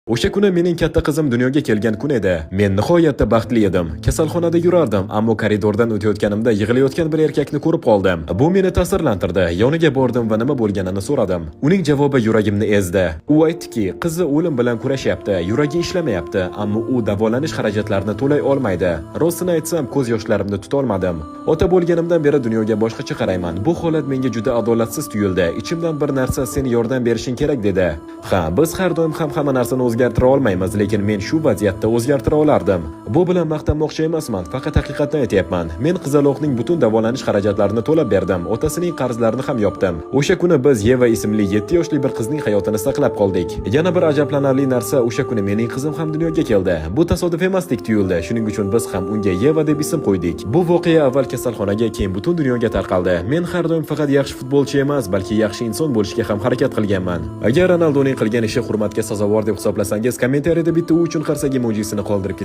O'sha kuni mening katta qizim dunyoga kelgan kun edi. Men nihoyatda baxtli edim. Kasalxonada yurardim, ammo koridordan o'tayotganimda yig'layotgan bir erkakni ko'rib qoldim. Bu meni ta'sirlantirdi. Yoniga bordim va nima bo'lganini so'radim. Uning javobi yuragimni ezdi. U aytdiki, qizi o'lim bilan kurashyapti, yuragi ishlamayapti, ammo u davolanish xarajatlarini to'lay olmaydi. Rostini aytsam, ko'z yoshlarimni tuta olmadim. Ota bo'lganimdan beri dunyoga boshqacha qarayman. Bu holat menga juda adolatsiz tuyuldi. Ichimdan bir narsa sen yordam berishing kerak dedi. Ha, biz har doim ham hamma narsani o'zgartira olmaymiz, lekin men shu vaziyatda o'zgartira olardim. Bu bilan maqtanmoqchi emasman, faqat haqiqatni aytyapman. Men qizaloqning butun davolanish xarajatlarini to'lab berdim, otasining qarzlarini ham yopdim. O'sha kuni biz Yeva ismli 7 yoshli bir qizning hayotini saqlab qoldik. Yana bir ajablanarli narsa, o'sha kuni mening qizim ham dunyoga keldi. Bu tasodif emasdek tuyuldi. Shuning uchun biz ham unga Yeva deb ism qo'ydik. Bu voqea avval kasalxonaga, keyin butun dunyoga tarqaldi. Men har doim faqat yaxshi futbolchi emas, balki yaxshi inson bo'lishga ham harakat qilganman. Agar Ronaldoning qilgan ishi hurmatga sazovor deb hisoblasangiz, kommentariyada bitta u uchun qarsak emojisini qoldirib